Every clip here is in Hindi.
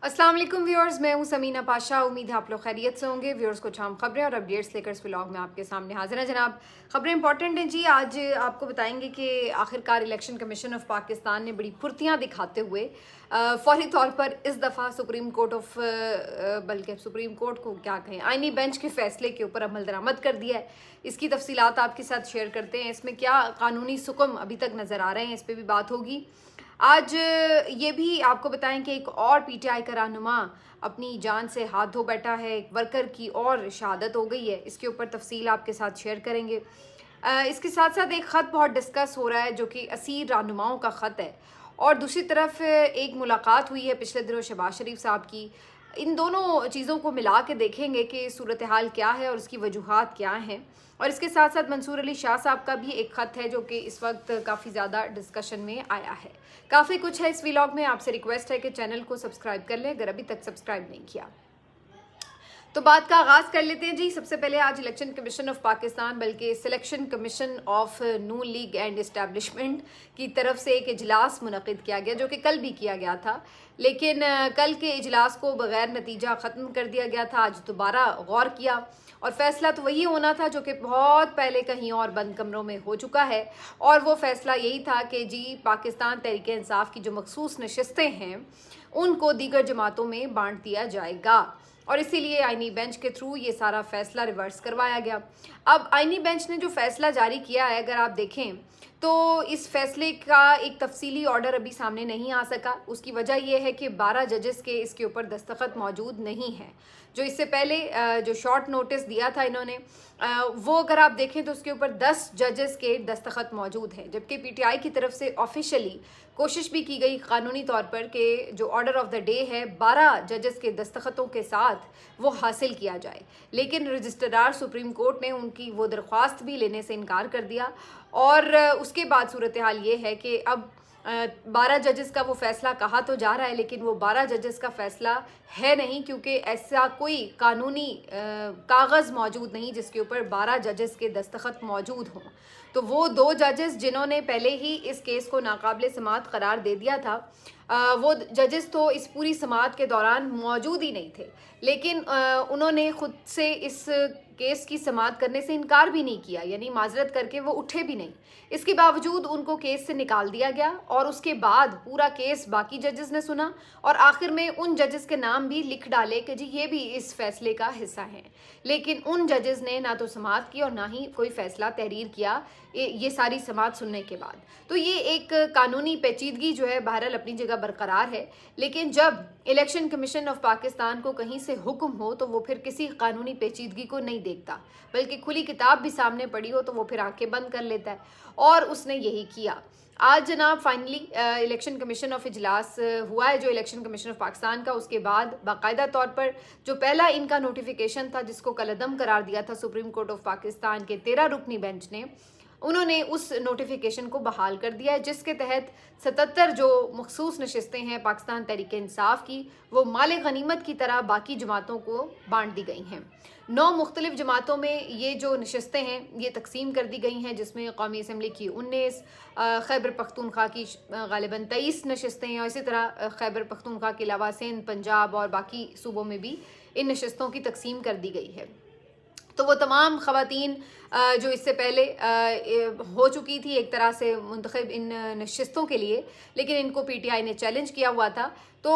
अस्सलाम वालेकुम व्यूअर्स, मैं हूं समीना पाशा। उम्मीद है आप लोग खैरियत से होंगे। व्यूअर्स, कुछ हम खबरें और अपडेट्स लेकर इस व्लॉग में आपके सामने हाजिर हैं जनाब। खबरें इंपॉर्टेंट हैं जी। आज आपको बताएंगे कि आखिरकार इलेक्शन कमीशन ऑफ पाकिस्तान ने बड़ी फुर्तियां दिखाते हुए फौरी तौर पर इस दफ़ा सुप्रीम कोर्ट ऑफ बल्कि सुप्रीम कोर्ट को क्या कहें, आईनी बेंच के फैसले के ऊपर अमल दरामद कर दिया है। इसकी तफसीलात आपके साथ शेयर करते हैं। इसमें क्या कानूनी सुकम अभी तक नज़र आ रहे हैं, इस पर भी बात होगी। आज ये भी आपको बताएं कि एक और पीटीआई का रहनुमा अपनी जान से हाथ धो बैठा है। एक वर्कर की और शहादत हो गई है। इसके ऊपर तफसील आपके साथ शेयर करेंगे। इसके साथ साथ एक ख़त बहुत डिस्कस हो रहा है जो कि असीर रहनुमाओं का ख़त है, और दूसरी तरफ एक मुलाकात हुई है पिछले दिनों शहबाज शरीफ साहब की। इन दोनों चीज़ों को मिला के देखेंगे कि सूरत हाल क्या है और उसकी वजूहात क्या हैं। और इसके साथ साथ मंसूर अली शाह साहब का भी एक ख़त है जो कि इस वक्त काफ़ी ज़्यादा डिस्कशन में आया है। काफ़ी कुछ है इस व्लॉग में। आपसे रिक्वेस्ट है कि चैनल को सब्सक्राइब कर लें अगर अभी तक सब्सक्राइब नहीं किया। तो बात का आगाज़ कर लेते हैं जी। सबसे पहले आज इलेक्शन कमीशन ऑफ पाकिस्तान बल्कि selection commission of Noon league and establishment की तरफ से एक इजलास मुनक़िद किया गया जो कि कल भी किया गया था, लेकिन कल के इजलास को बग़ैर नतीजा ख़त्म कर दिया गया था। आज दोबारा गौर किया और फैसला तो वही होना था जो कि बहुत पहले कहीं और बंद कमरों में हो चुका है, और वो फैसला यही था कि जी पाकिस्तान तहरीक इंसाफ की जो मखसूस नशस्तें हैं उनको दीगर जमातों में बांट दिया जाएगा, और इसीलिए आईनी बेंच के थ्रू ये सारा फैसला रिवर्स करवाया गया। अब आईनी बेंच ने जो फैसला जारी किया है, अगर आप देखें तो इस फैसले का एक तफसीली ऑर्डर अभी सामने नहीं आ सका। उसकी वजह यह है कि 12 जजेस के इसके ऊपर दस्तखत मौजूद नहीं हैं। जो इससे पहले जो शॉर्ट नोटिस दिया था इन्होंने, वो अगर आप देखें तो उसके ऊपर 10 जजेस के दस्तखत मौजूद हैं, जबकि पीटीआई की तरफ से ऑफिशियली कोशिश भी की गई कानूनी तौर पर कि जो ऑर्डर ऑफ द डे है 12 जजेस के दस्तखतों के साथ वो हासिल किया जाए, लेकिन रजिस्ट्रार सुप्रीम कोर्ट ने उनकी वो दरख्वास्त भी लेने से इनकार कर दिया। और उसके बाद सूरत हाल ये है कि अब 12 जजेस का वो फैसला कहा तो जा रहा है, लेकिन वो 12 जजेस का फैसला है नहीं, क्योंकि ऐसा कोई कानूनी कागज़ मौजूद नहीं जिसके ऊपर 12 जजेस के दस्तखत मौजूद हों। तो वो 2 जजेस जिन्होंने पहले ही इस केस को नाकाबिले समाअत करार दे दिया था, वो जजेस तो इस पूरी समाअत के दौरान मौजूद ही नहीं थे, लेकिन उन्होंने खुद से इस केस की समाअत करने से इनकार भी नहीं किया, यानी माजरत करके वो उठे भी नहीं। इसके बावजूद उनको केस से निकाल दिया गया, और उसके बाद पूरा केस बाकी जजेस ने सुना, और आखिर में उन जजेस के नाम भी लिख डाले कि जी ये भी इस फैसले का हिस्सा हैं। लेकिन उन जजेस ने ना तो समाअत की और ना ही कोई फैसला तहरीर किया ये सारी समाअत सुनने के बाद। तो ये एक कानूनी पेचीदगी जो है बहरहाल अपनी जगह बरकरार है, लेकिन जब इलेक्शन कमीशन ऑफ पाकिस्तान को कहीं से हुक्म हो तो वो फिर किसी कानूनी पेचीदगी को नहीं देखता, बल्कि खुली किताब भी सामने पड़ी हो तो वो फिर आंखें बंद कर लेता है, और उसने यही किया। आज जनाब फाइनली इलेक्शन कमीशन ऑफ इजलास हुआ है जो इलेक्शन कमीशन ऑफ पाकिस्तान का। उसके बाद बाकायदा तौर पर जो पहला इनका नोटिफिकेशन था जिसको कलअदम करार दिया था सुप्रीम कोर्ट ऑफ पाकिस्तान के 13 रुकनी बेंच ने, उन्होंने उस नोटिफिकेशन को बहाल कर दिया है, जिसके तहत 77 जो मखसूस नशस्तें हैं पाकिस्तान तहरीक इंसाफ की, वो माल गनीमत की तरह बाकी जमातों को बांट दी गई हैं। 9 मुख्तलिफ जमातों में ये जो नशस्तें हैं ये तकसीम कर दी गई हैं, जिसमें कौमी असम्बली की 19, खैबर पख्तूनख्वा की गालिबन 23 नशस्तें हैं, और इसी तरह खैबर पख्तूनख्वा के अलावा सिंध, पंजाब और बाकी सूबों में भी इन नशस्तों की तकसीम कर दी गई है। तो वो तमाम ख़वातीन जो इससे पहले हो चुकी थी एक तरह से मुंतखब इन नशिस्तों के लिए, लेकिन इनको पीटीआई ने चैलेंज किया हुआ था, तो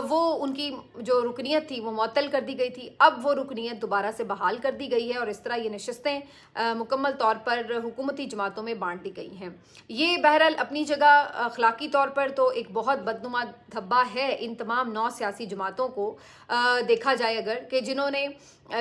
वो उनकी जो रुकनीत थी वो मुअत्तल कर दी गई थी। अब वो रुकनीत दोबारा से बहाल कर दी गई है, और इस तरह ये नशिस्तें मुकम्मल तौर पर हुकूमती जमातों में बांट दी गई हैं। ये बहरहाल अपनी जगह अखलाकी तौर पर तो एक बहुत बदनुमा धब्बा है इन तमाम 9 सियासी जमातों को, देखा जाए अगर, कि जिन्होंने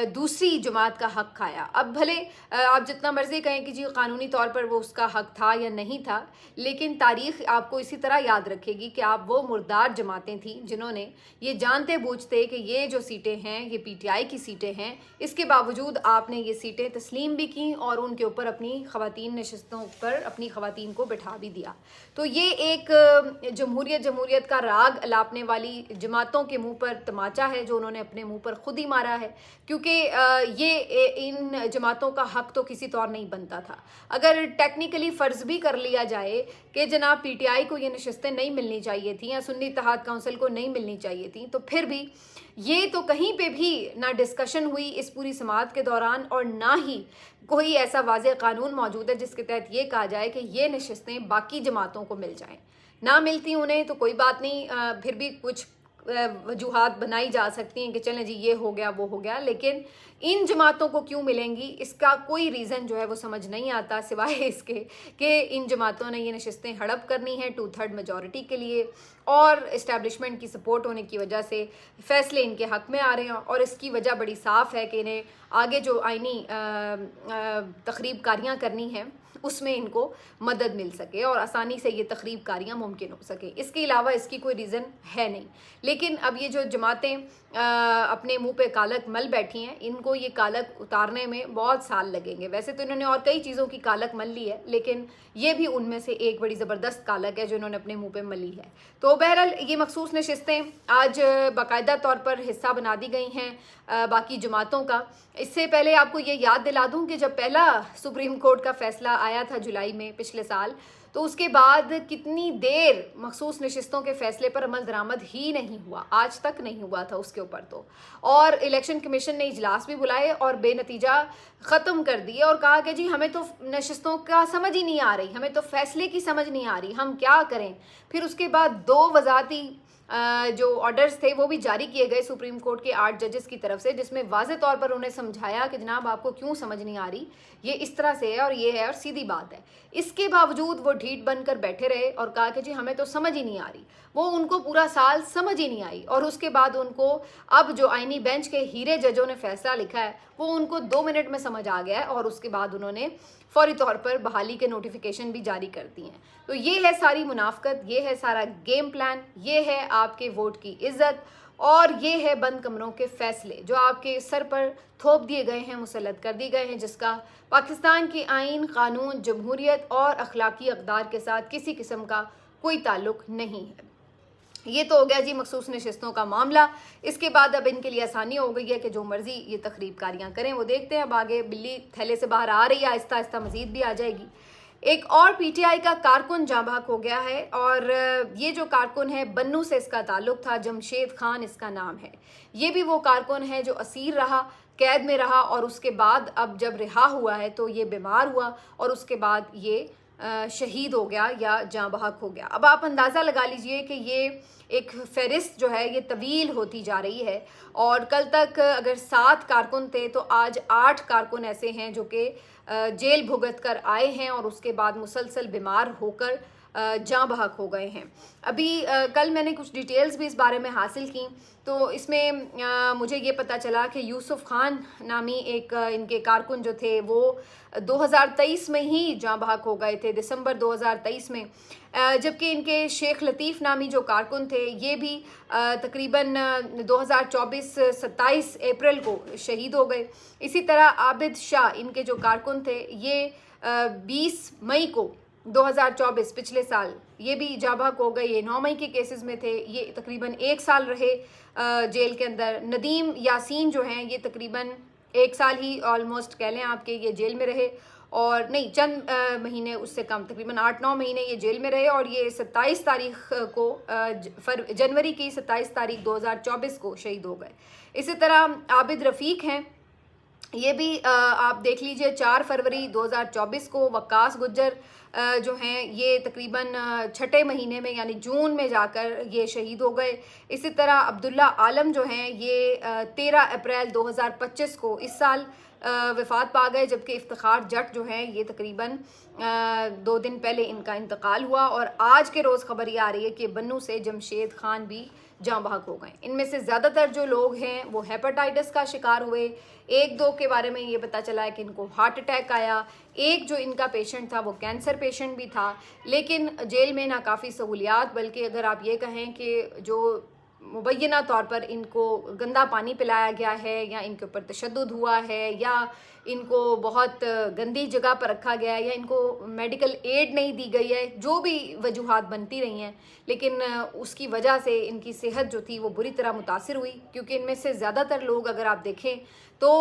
दूसरी जमात का हक खाया। अब भले आप जितना मर्जी कहें कि जी कानूनी तौर पर वो उसका हक था या नहीं था, लेकिन तारीख आपको इसी तरह याद रखेगी कि आप वो मुर्दार जमातें थी जिन्होंने ये जानते बूझते कि ये जो सीटें हैं ये पीटीआई की सीटें हैं, इसके बावजूद आपने ये सीटें तस्लीम भी की और उनके ऊपर अपनी ख़वातीन नशस्तों पर अपनी ख़वातीन को बिठा भी दिया। तो ये एक जमहूरियत का राग अलापने वाली जमातों के मुंह पर तमाचा है जो उन्होंने अपने मुंह पर खुद ही मारा है, क्योंकि ये इन जमातों का हक तो किसी तौर नहीं बनता था। अगर टेक्निकली फ़र्ज़ भी कर लिया जाए कि जनाब पीटीआई को ये नशस्तें नहीं मिलनी चाहिए थी या सुन्नी इत्तेहाद काउंसिल को नहीं मिलनी चाहिए थी, तो फिर भी ये तो कहीं पे भी ना डिस्कशन हुई इस पूरी समाअत के दौरान, और ना ही कोई ऐसा वाज़ेह कानून मौजूद है जिसके तहत ये कहा जाए कि ये नशिस्तें बाकी जमातों को मिल जाएं। ना मिलती उन्हें तो कोई बात नहीं, फिर भी कुछ वजूहात बनाई जा सकती हैं कि चलें जी ये हो गया वो हो गया, लेकिन इन जमातों को क्यों मिलेंगी इसका कोई रीज़न जो है वो समझ नहीं आता, सिवाय इसके कि इन जमातों ने ये नशिस्तें हड़प करनी है 2/3 मेजॉरिटी के लिए, और इस्टेब्लिशमेंट की सपोर्ट होने की वजह से फ़ैसले इनके हक़ में आ रहे हैं। और इसकी वजह बड़ी साफ़ है कि इन्हें आगे जो आइनी तखरीब कारियाँ करनी हैं उसमें इनको मदद मिल सके और आसानी से ये तखरीब कारियाँ मुमकिन हो सके। इसके अलावा इसकी कोई रीज़न है नहीं। लेकिन अब ये जो जमातें अपने मुंह पे कालक मल बैठी हैं, इनको ये कालक उतारने में बहुत साल लगेंगे। वैसे तो इन्होंने और कई चीज़ों की कालक मल ली है, लेकिन ये भी उनमें से एक बड़ी ज़बरदस्त कालक है जो इन्होंने अपने मुंह पे मली है। तो बहरहाल ये मखसूस नशिस्तें आज बाकायदा तौर पर हिस्सा बना दी गई हैं बाकी जमातों का। इससे पहले आपको ये याद दिला दूं कि जब पहला सुप्रीम कोर्ट का फैसला आया था जुलाई में पिछले साल, तो उसके बाद कितनी देर मखसूस नशिस्तों के फैसले पर अमल दरामद ही नहीं हुआ, आज तक नहीं हुआ था उसके ऊपर तो। और इलेक्शन कमीशन ने इजलास भी बुलाए और बेनतीजा ख़त्म कर दिए और कहा कि जी हमें तो नशिस्तों का समझ ही नहीं आ रही, हमें तो फैसले की समझ नहीं आ रही, हम क्या करें। फिर उसके बाद 2 वज़ाती जो ऑर्डर्स थे वो भी जारी किए गए सुप्रीम कोर्ट के 8 जजेस की तरफ से, जिसमें वाज़े तौर पर उन्हें समझाया कि जनाब आपको क्यों समझ नहीं आ रही, ये इस तरह से है और ये है और सीधी बात है। इसके बावजूद वो ढीठ बनकर बैठे रहे और कहा कि जी हमें तो समझ ही नहीं आ रही। वो उनको पूरा साल समझ ही नहीं आई और उसके बाद उनको अब जो आईनी बेंच के हीरे जजों ने फैसला लिखा है वो उनको 2 मिनट में समझ आ गया है और उसके बाद उन्होंने फौरी तौर पर बहाली के नोटिफिकेशन भी जारी कर दिए हैं। तो ये है सारी मुनाफकत, ये है सारा गेम प्लान, ये है आपके वोट की इज्जत और ये है बंद कमरों के फैसले जो आपके सर पर थोप दिए गए हैं, मुसल्लत कर दिए गए हैं, जिसका पाकिस्तान के आइन, कानून, जमहूरियत और अखलाकी अक़दार के साथ किसी किस्म का कोई ताल्लुक नहीं है। ये तो हो गया जी मखसूस नशिस्तों का मामला। इसके बाद अब इनके लिए आसानी हो गई है कि जो मर्जी ये तखरीब कारियाँ करें। वो देखते हैं अब आगे, बिल्ली थैले से बाहर आ रही है, आहिस्ता आहिस्ता मजीद भी आ जाएगी। एक और पीटीआई का कारकुन जाँ बहक हो गया है और ये जो कारकुन है बन्नू से इसका ताल्लुक था, जमशेद खान इसका नाम है। ये भी वो कारकुन है जो असीर रहा, कैद में रहा और उसके बाद अब जब रिहा हुआ है तो ये बीमार हुआ और उसके बाद ये शहीद हो गया या जाँ बहक हो गया। अब आप अंदाज़ा लगा लीजिए कि ये एक फ़हरिस्त जो है ये तवील होती जा रही है और कल तक अगर 7 कारकुन थे तो आज 8 कारकुन ऐसे हैं जो कि जेल भुगत कर आए हैं और उसके बाद मुसलसल बीमार होकर जाँ बहक हो गए हैं। अभी कल मैंने कुछ डिटेल्स भी इस बारे में हासिल की तो इसमें मुझे ये पता चला कि यूसुफ खान नामी एक इनके कारकुन जो थे वो 2023 में ही जाँ बहक हो गए थे, दिसंबर 2023 में, जबकि इनके शेख लतीफ़ नामी जो कारकुन थे ये भी तकरीबन 2024-27 अप्रैल को शहीद हो गए। इसी तरह आबिद शाह इनके जो कारकुन थे ये 20 मई को 2024 पिछले साल ये भी जाँ बहक हो गए। ये 9 मई के केसेस में थे, ये तकरीबन 1 साल रहे जेल के अंदर। नदीम यासीन जो हैं ये तकरीबन 1 साल ही ऑलमोस्ट कह लें आपके ये जेल में रहे और नहीं चंद महीने उससे कम, तकरीबन 8-9 महीने ये जेल में रहे और ये 27 तारीख को जनवरी की 27 तारीख 2024 को शहीद हो गए। इसी तरह आबिद रफ़ीक हैं, ये भी आप देख लीजिए 4 फरवरी 2024 को। वक्कास गुज्जर जो हैं ये तकरीबन 6ठे महीने में यानी जून में जाकर ये शहीद हो गए। इसी तरह अब्दुल्ला आलम जो हैं ये 13 अप्रैल 2025 को इस साल वफ़ात पा गए, जबकि इफ्तिखार जट जो हैं ये तकरीबन 2 दिन पहले इनका इंतकाल हुआ। और आज के रोज़ खबर ये आ रही है कि बन्नू से जमशेद खान भी जाँ बहक हो गए। इनमें से ज़्यादातर जो लोग हैं वो हेपेटाइटिस का शिकार हुए। 1-2 के बारे में ये पता चला है कि इनको हार्ट अटैक आया। एक जो इनका पेशेंट था वो कैंसर पेशेंट भी था। लेकिन जेल में ना काफ़ी सहूलियात, बल्कि अगर आप ये कहें कि जो मुबैना तौर पर इनको गंदा पानी पिलाया गया है या इनके ऊपर तशद्दुद हुआ है या इनको बहुत गंदी जगह पर रखा गया है या इनको मेडिकल एड नहीं दी गई है, जो भी वजूहात बनती रही हैं, लेकिन उसकी वजह से इनकी सेहत जो थी वो बुरी तरह मुतासिर हुई। क्योंकि इनमें से ज़्यादातर लोग अगर आप देखें तो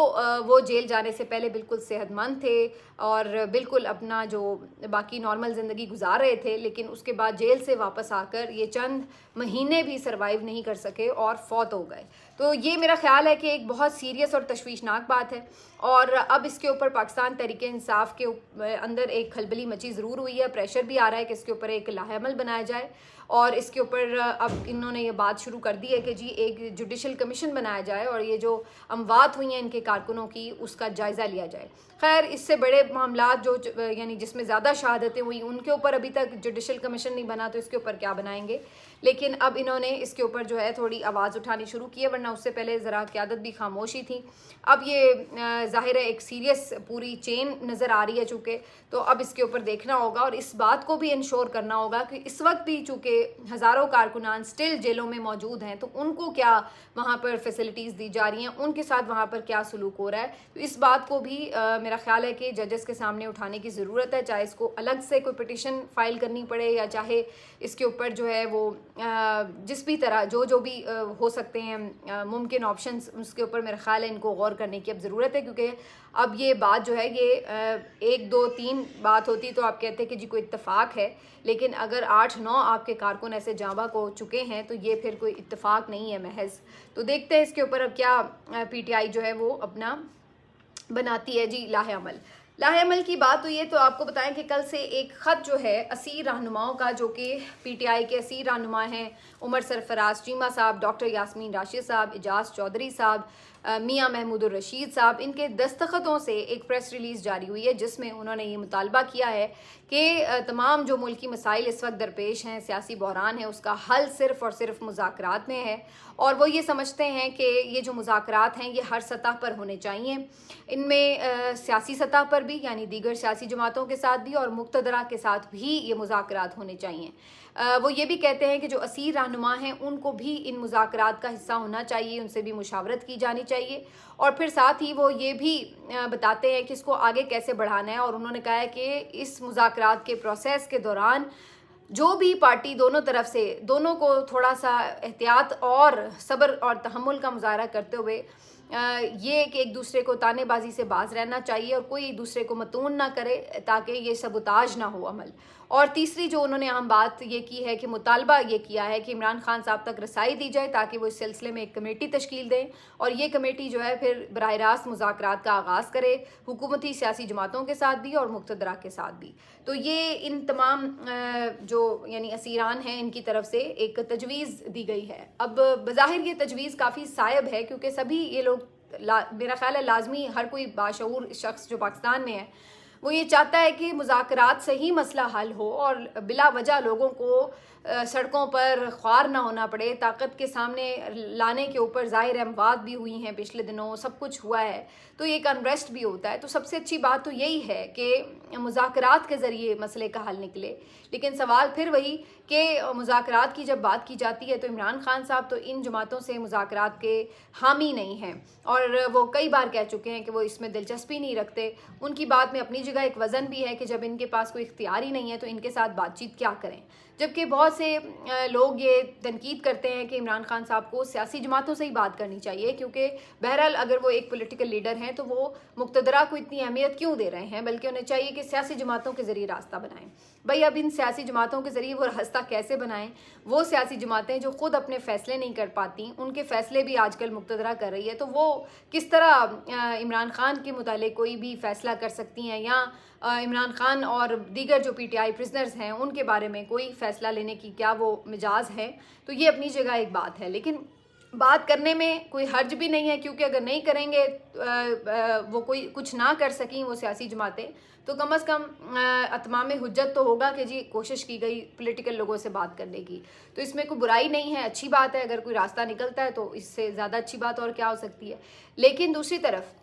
वो जेल जाने से पहले बिल्कुल सेहतमंद थे और बिल्कुल अपना जो बाकी नॉर्मल ज़िंदगी गुजार रहे थे, लेकिन उसके बाद जेल से वापस आकर ये चंद महीने भी सरवाइव नहीं कर सके और फौत हो गए। तो ये मेरा ख्याल है कि एक बहुत सीरियस और तशवीशनाक बात है और अब इसके ऊपर पाकिस्तान तहरीक इंसाफ के अंदर एक खलबली मची ज़रूर हुई है। प्रेशर भी आ रहा है कि इसके ऊपर एक लाहेअमल बनाया जाए और इसके ऊपर अब इन्होंने ये बात शुरू कर दी है कि जी एक जुडिशल कमीशन बनाया जाए और ये जो अमवात हुई हैं इनके कारकुनों की उसका जायज़ा लिया जाए। खैर, इससे बड़े मामला जो यानी जिसमें ज़्यादा शहादतें हुई उनके ऊपर अभी तक जुडिशल कमीशन नहीं बना, तो इसके ऊपर क्या बनाएंगे। लेकिन अब इन्होंने इसके ऊपर जो है थोड़ी आवाज़ उठानी शुरू की है, वरना उससे पहले ज़रा क़यादत भी खामोशी थी। अब ये ज़ाहिर है एक सीरियस पूरी चेन नज़र आ रही है चूँकि, तो अब इसके ऊपर देखना होगा और इस बात को भी इंश्योर करना होगा कि इस वक्त भी चूँकि हज़ारों कारकुनान स्टिल जेलों में मौजूद हैं, तो उनको क्या वहाँ पर फैसिलिटीज़ दी जा रही हैं, उनके साथ वहाँ पर क्या सलूक हो रहा है। तो इस बात को भी मेरा ख्याल है कि जजेस के सामने उठाने की ज़रूरत है, चाहे इसको अलग से कोई पिटिशन फाइल करनी पड़े या चाहे इसके ऊपर जो है वो जिस भी तरह जो भी हो सकते हैं मुमकिन ऑप्शंस, उसके ऊपर मेरा ख्याल है इनको गौर करने की अब ज़रूरत है। क्योंकि अब ये बात जो है ये 1 2 3 बात होती तो आप कहते हैं कि जी कोई इत्तेफाक है, लेकिन अगर 8 9 आपके कारकुन ऐसे जांबा को चुके हैं तो ये फिर कोई इत्तेफाक नहीं है महज। तो देखते हैं इसके ऊपर अब क्या PTI जो है वो अपना बनाती है जी लाहेअमल की बात हुई है तो आपको बताएं कि कल से एक ख़त जो है असीर रहनुमाओं का, जो कि PTI के असीर रहनुमा हैं उमर सरफराज चीमा साहब, डॉक्टर यास्मीन राशिद साहब, एजाज चौधरी साहब, मियाँ महमूदुर रशीद साहब, इनके दस्तखतों से एक प्रेस रिलीज़ जारी हुई है जिसमें उन्होंने ये मुतालबा किया है कि तमाम जो मुल्की मसाइल इस वक्त दरपेश हैं, सियासी बहरान है, उसका हल सिर्फ़ और सिर्फ मुज़ाकरात में है। और वो ये समझते हैं कि ये जो मुज़ाकरात हैं ये हर सतह पर होने चाहिए। इनमें सियासी सतह पर भी यानी दीगर सियासी जमातों के साथ भी और मुक़तदरा के साथ भी ये मुज़ाकरात होने चाहिए। वो ये भी कहते हैं कि जो असीर रहनुमा हैं उनको भी इन मुज़ाकरात का हिस्सा होना चाहिए, उनसे भी मुशावरत की जानी चाहिए। और फिर साथ ही वो ये भी बताते हैं कि इसको आगे कैसे बढ़ाना है। और उन्होंने कहा है कि इस मुज़ाकरात के प्रोसेस के दौरान जो भी पार्टी दोनों तरफ से, दोनों को थोड़ा सा एहतियात और सब्र और तहम्मुल का मुजाहरा करते हुए ये कि एक दूसरे को तानेबाजी से बाज रहना चाहिए और कोई एक दूसरे को मतून ना करे ताकि ये सबुताज ना हो अमल। और तीसरी जो उन्होंने अहम बात ये की है कि मुतालबा ये किया है कि इमरान खान साहब तक रसाई दी जाए ताकि वो इस सिलसिले में एक कमेटी तश्कील दें और ये कमेटी जो है फिर बराह रास्त मुज़ाकरात का आगाज़ करे हुकूमती सियासी जमातों के साथ भी और मुक़तदरा के साथ भी। तो ये इन तमाम जो यानी असीरान हैं इनकी तरफ से एक तजवीज़ दी गई है। अब बज़ाहिर ये तजवीज़ काफ़ी सायब है क्योंकि सभी ये लोग मेरा ख्याल है लाजमी हर कोई बाशऊर शख्स जो पाकिस्तान में है वो ये चाहता है कि मुज़ाकरात से ही मसला हल हो और बिला वजह लोगों को सड़कों पर ख्वार ना होना पड़े। ताकत के सामने लाने के ऊपर ज़ाहिर अमवात भी हुई हैं पिछले दिनों, सब कुछ हुआ है, तो एक अनरेस्ट भी होता है। तो सबसे अच्छी बात तो यही है कि मुज़ाकरात के ज़रिए मसले का हल निकले। लेकिन सवाल फिर वही कि मुज़ाकरात की जब बात की जाती है तो इमरान खान साहब तो इन जमातों से मुज़ाकरात के हामी नहीं हैं और वो कई बार कह चुके हैं कि वो इसमें दिलचस्पी नहीं रखते। उनकी बात में अपनी जगह एक वज़न भी है कि जब इनके पास कोई इख्तियार ही नहीं है तो इनके साथ बातचीत क्या करें। जबकि बहुत से लोग ये तनकीद करते हैं कि इमरान खान साहब को सियासी जमातों से ही बात करनी चाहिए क्योंकि बहरहाल अगर वो एक पॉलिटिकल लीडर हैं तो वो मुक़तदरा को इतनी अहमियत क्यों दे रहे हैं, बल्कि उन्हें चाहिए कि सियासी जमातों के ज़रिए रास्ता बनाएं। भाई अब इन सियासी जमातों के ज़रिए वो रास्ता कैसे बनाएं? वो सियासी जमातें जो ख़ुद अपने फ़ैसले नहीं कर पाती, उनके फ़ैसले भी आजकल मुक़तदरा कर रही है, तो वो किस तरह इमरान खान के मुतालिक कोई भी फ़ैसला कर सकती हैं या इमरान खान और दीगर जो PTI प्रिजनर्स हैं उनके बारे में कोई फ़ैसला लेने की क्या वो मिजाज है। तो ये अपनी जगह एक बात है, लेकिन बात करने में कोई हर्ज भी नहीं है क्योंकि अगर नहीं करेंगे वो कोई कुछ ना कर सकें वो सियासी जमातें, तो कम अज़ कम अतमाम हुज्जत तो होगा कि जी कोशिश की गई पॉलिटिकल लोगों से बात करने की। तो इसमें कोई बुराई नहीं है, अच्छी बात है। अगर कोई रास्ता निकलता है तो इससे ज़्यादा अच्छी बात और क्या हो सकती है। लेकिन दूसरी तरफ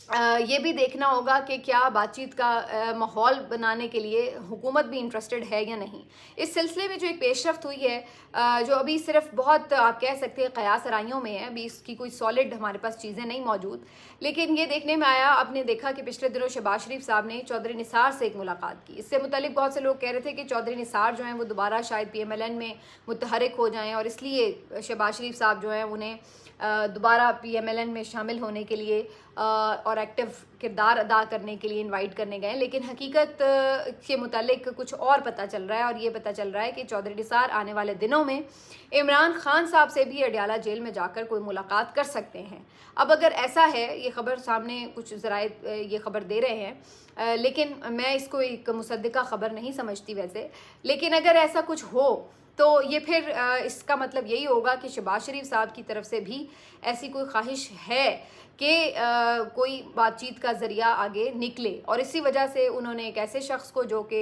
ये भी देखना होगा कि क्या बातचीत का माहौल बनाने के लिए हुकूमत भी इंटरेस्टेड है या नहीं। इस सिलसिले में जो एक पेशरफ्त हुई है, जो अभी सिर्फ बहुत आप कह सकते हैं क़यास आराइयों में है, अभी इसकी कोई सॉलिड हमारे पास चीज़ें नहीं मौजूद, लेकिन ये देखने में आया, आपने देखा कि पिछले दिनों शहबाज शरीफ साहब ने चौधरी निसार से एक मुलाकात की। इससे मुतालिक बहुत से लोग कह रहे थे कि चौधरी निसार जो हैं वो दोबारा शायद PMLN में मुतहरिक हो जाएँ और इसलिए शहबाज शरीफ साहब जो हैं उन्हें दोबारा PMLN में शामिल होने के लिए और एक्टिव किरदार अदा करने के लिए इनवाइट करने गए। लेकिन हकीकत के मुतालिक कुछ और पता चल रहा है, और ये पता चल रहा है कि चौधरी निसार आने वाले दिनों में इमरान खान साहब से भी अडयाला जेल में जाकर कोई मुलाकात कर सकते हैं। अब अगर ऐसा है, ये खबर सामने कुछ ज़राए ये खबर दे रहे हैं, लेकिन मैं इसको एक मुसद्दिका खबर नहीं समझती वैसे, लेकिन अगर ऐसा कुछ हो तो ये फिर इसका मतलब यही होगा कि शहबाज शरीफ साहब की तरफ से भी ऐसी कोई ख्वाहिश है कि कोई बातचीत का ज़रिया आगे निकले, और इसी वजह से उन्होंने एक ऐसे शख्स को जो कि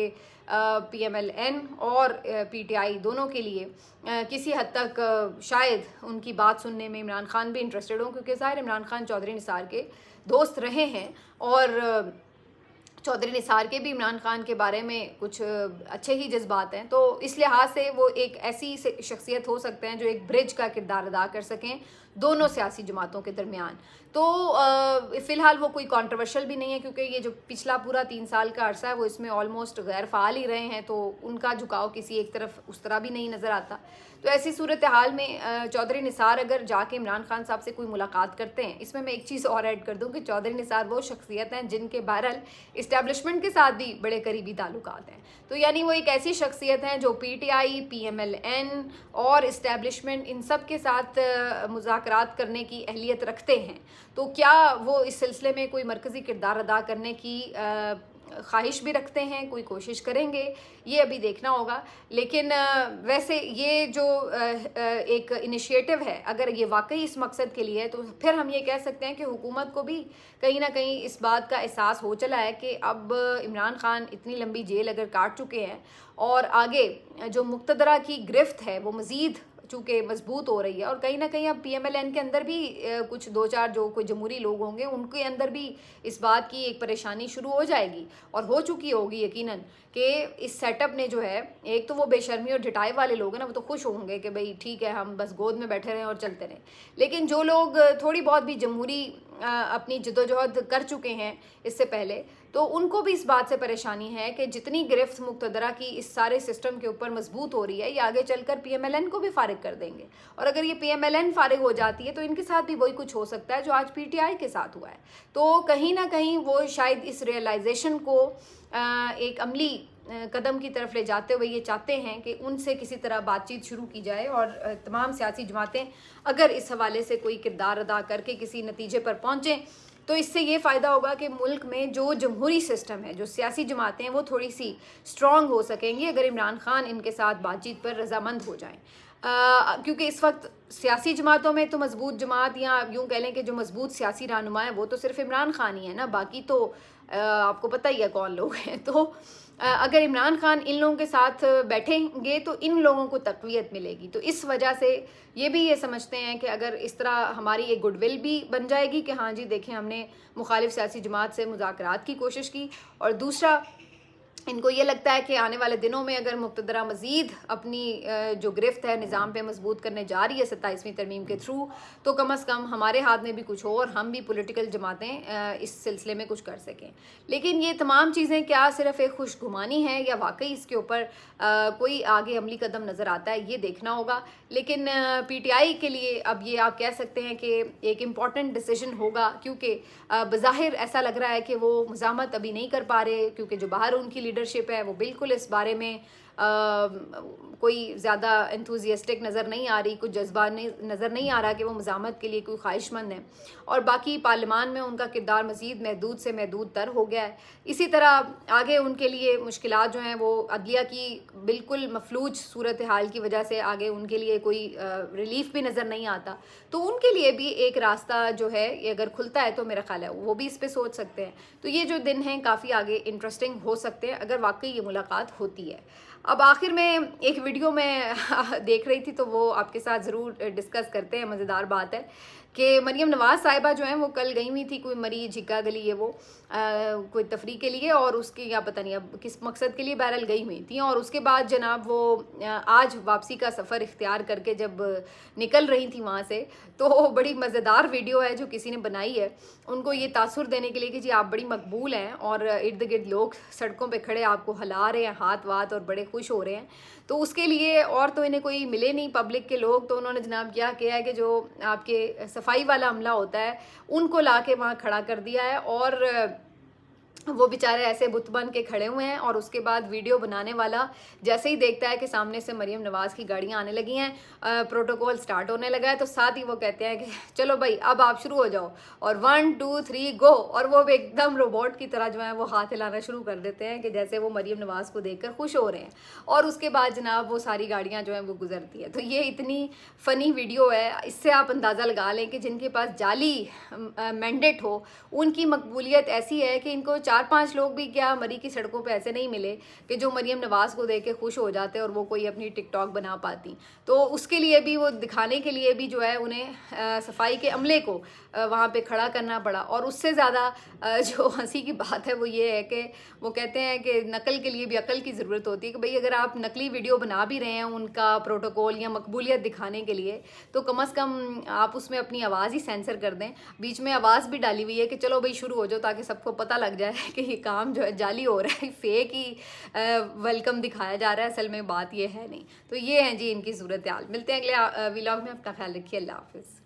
PMLN और PTI दोनों के लिए किसी हद तक शायद उनकी बात सुनने में इमरान खान भी इंटरेस्टेड हों, क्योंकि ज़ाहिर इमरान खान चौधरी निसार के दोस्त रहे हैं और चौधरी निसार के भी इमरान खान के बारे में कुछ अच्छे ही जज्बात हैं। तो इस लिहाज से वो एक ऐसी शख्सियत हो सकते हैं जो एक ब्रिज का किरदार अदा कर सकें दोनों सियासी जमातों के दरमियान। तो फ़िलहाल वो कोई कंट्रोवर्शियल भी नहीं है, क्योंकि ये जो पिछला पूरा 3 साल का अरसा है वो इसमें ऑलमोस्ट गैर फ़ाल ही रहे हैं, तो उनका झुकाव किसी एक तरफ उस तरह भी नहीं नज़र आता। तो ऐसी सूरत हाल में चौधरी निसार अगर जाके इमरान खान साहब से कोई मुलाकात करते हैं, इसमें मैं एक चीज़ और ऐड कर दूं कि चौधरी निसार वो शख्सियत हैं जिनके बहरहाल इस्टेब्लिशमेंट के साथ भी बड़े करीबी ताल्लुकात हैं। तो यानी वो एक ऐसी शख्सियत हैं जो PTI, PMLN और इस्टेब्लिशमेंट इन सब के साथ मुज़ाकरात करने की अहलियत रखते हैं। तो क्या वो इस सिलसिले में कोई मरकज़ी किरदार अदा करने की ख्वाहिश भी रखते हैं, कोई कोशिश करेंगे, ये अभी देखना होगा। लेकिन वैसे ये जो एक इनिशिएटिव है, अगर ये वाकई इस मकसद के लिए है, तो फिर हम ये कह सकते हैं कि हुकूमत को भी कहीं ना कहीं इस बात का एहसास हो चला है कि अब इमरान खान इतनी लंबी जेल अगर काट चुके हैं और आगे जो मुक़्तदरा की गिरफ्त है वो मज़ीद चूँकि मजबूत हो रही है, और कहीं ना कहीं अब PMLN के अंदर भी कुछ 2-4 जो कोई जमहूरी लोग होंगे उनके अंदर भी इस बात की एक परेशानी शुरू हो जाएगी और हो चुकी होगी यकीनन कि इस सेटअप ने जो है, एक तो वो बेशर्मी और ढिठाई वाले लोग हैं ना, वो तो खुश होंगे कि भाई ठीक है हम बस गोद में बैठे रहें और चलते रहें। लेकिन जो लोग थोड़ी बहुत भी जमहूरी अपनी जद्दोजहद कर चुके हैं इससे पहले, तो उनको भी इस बात से परेशानी है कि जितनी गिरफ्त मुक़्तदरा की इस सारे सिस्टम के ऊपर मजबूत हो रही है, ये आगे चलकर PMLN को भी फारिग कर देंगे, और अगर ये PMLN फारिग हो जाती है तो इनके साथ भी वही कुछ हो सकता है जो आज PTI के साथ हुआ है। तो कहीं ना कहीं वो शायद इस रियलाइजेशन को एक अमली कदम की तरफ ले जाते हुए ये चाहते हैं कि उनसे किसी तरह बातचीत शुरू की जाए, और तमाम सियासी जमातें अगर इस हवाले से कोई किरदार अदा करके किसी नतीजे पर पहुँचें तो इससे ये फ़ायदा होगा कि मुल्क में जो जमहूरी सिस्टम है, जो सियासी जमातें हैं, वो थोड़ी सी स्ट्रॉन्ग हो सकेंगी अगर इमरान खान इनके साथ बातचीत पर रजामंद हो जाएं। क्योंकि इस वक्त सियासी जमातों में तो मजबूत जमात, या यूँ कह लें कि जो मजबूत सियासी रहनुमा है वो तो सिर्फ इमरान खान ही है ना, बाकी तो आपको पता ही है कौन लोग हैं। तो अगर इमरान खान इन लोगों के साथ बैठेंगे तो इन लोगों को तक़वियत मिलेगी। तो इस वजह से ये समझते हैं कि अगर इस तरह हमारी एक गुडविल भी बन जाएगी कि हाँ जी देखें हमने मुखालिफ सियासी जमात से मुज़ाकरात की कोशिश की, और दूसरा इनको ये लगता है कि आने वाले दिनों में अगर मुक़्तदरा मज़ीद अपनी जो गिरफ्त है निज़ाम पे मजबूत करने जा रही है 27वीं तरमीम के थ्रू, तो कम अज़ कम हमारे हाथ में भी कुछ हो और हम भी पॉलिटिकल जमातें इस सिलसिले में कुछ कर सकें। लेकिन ये तमाम चीज़ें क्या सिर्फ एक खुशगुमानी है या वाकई इसके ऊपर कोई आगे अमली कदम नज़र आता है, ये देखना होगा। लेकिन PTI के लिए अब ये आप कह सकते हैं कि एक इम्पॉर्टेंट डिसीजन होगा, क्योंकि बज़ाहिर ऐसा लग रहा है कि वो मुज़ाहमत अभी नहीं कर पा रहे, क्योंकि जो बाहर उनकी लीडरशिप है वो बिल्कुल इस बारे में कोई ज़्यादा एंथुजियास्टिक नज़र नहीं आ रही, कुछ जज्बा नज़र नहीं आ रहा कि वो मुज़ाहमत के लिए कोई ख्वाहिशमंद है, और बाकी पार्लिमान में उनका किरदार मज़ीद महदूद से महदूद तर हो गया है। इसी तरह आगे उनके लिए मुश्किलात जो हैं वो अदलिया की बिल्कुल मफलूज सूरत हाल की वजह से आगे उनके लिए कोई रिलीफ भी नज़र नहीं आता। तो उनके लिए भी एक रास्ता जो है ये अगर खुलता है तो मेरा ख्याल है वो भी इस पर सोच सकते हैं। तो ये जो दिन हैं काफ़ी आगे इंटरेस्टिंग हो सकते हैं अगर वाकई ये मुलाकात होती है। अब आखिर में एक वीडियो में देख रही थी तो वो आपके साथ ज़रूर डिस्कस करते हैं, मज़ेदार बात है कि मरीम नवाज़ साहिबा जो हैं वो कल गई हुई थी कोई मरी झिक्का गली है वो कोई तफरी के लिए, और उसकी या पता नहीं अब किस मकसद के लिए बहरहाल गई हुई थी। और उसके बाद जनाब वो आज वापसी का सफ़र इख्तियार करके जब निकल रही थी वहाँ से, तो बड़ी मज़ेदार वीडियो है जो किसी ने बनाई है उनको ये तासुर देने के लिए कि जी आप बड़ी मकबूल हैं, और इर्द गिर्द लोग सड़कों पे खड़े आपको हिला रहे हैं हाथ वाथ और बड़े खुश हो रहे हैं। तो उसके लिए और तो इन्हें कोई मिले नहीं पब्लिक के लोग, तो उन्होंने जनाब क्या किया है कि जो आपके सफाई वाला अमला होता है उनको ला के वहाँ खड़ा कर दिया है, और वो बेचारे ऐसे बुत बन के खड़े हुए हैं। और उसके बाद वीडियो बनाने वाला जैसे ही देखता है कि सामने से मरीम नवाज़ की गाड़ियाँ आने लगी हैं, प्रोटोकॉल स्टार्ट होने लगा है, तो साथ ही वो कहते हैं कि चलो भाई अब आप शुरू हो जाओ, और 1 2 3 गो, और वो एकदम रोबोट की तरह जो है वो हाथ हिलाना शुरू कर देते हैं कि जैसे वो मरीम नवाज़ को देखकर खुश हो रहे हैं। और उसके बाद जनाब वो सारी गाड़ियाँ जो हैं वो गुजरती हैं। तो ये इतनी फ़नी वीडियो है, इससे आप अंदाज़ा लगा लें कि जिनके पास जाली मैंडेट हो उनकी मकबूलियत ऐसी है कि इनको 4-5 लोग भी क्या मरी की सड़कों पे ऐसे नहीं मिले कि जो मरीम नवाज़ को देख के खुश हो जाते और वो कोई अपनी टिकटॉक बना पाती। तो उसके लिए भी वो दिखाने के लिए भी जो है उन्हें सफाई के अमले को वहाँ पे खड़ा करना पड़ा। और उससे ज़्यादा जो हंसी की बात है वो ये है कि वो कहते हैं कि नकल के लिए भी अकल की ज़रूरत होती है, कि भाई अगर आप नकली वीडियो बना भी रहे हैं उनका प्रोटोकॉल या मकबूलियत दिखाने के लिए, तो कम से कम आप उसमें अपनी आवाज़ ही सेंसर कर दें। बीच में आवाज़ भी डाली हुई है कि चलो भाई शुरू हो जाओ, ताकि सबको पता लग जाए कि ये काम जो है जाली हो रहा है, फेक ही वेलकम दिखाया जा रहा है, असल में बात ये है नहीं। तो ये है जी इनकी सूरत हाल। मिलते हैं अगले व्लॉग में, अपना ख्याल रखिए, अल्लाह हाफिज़।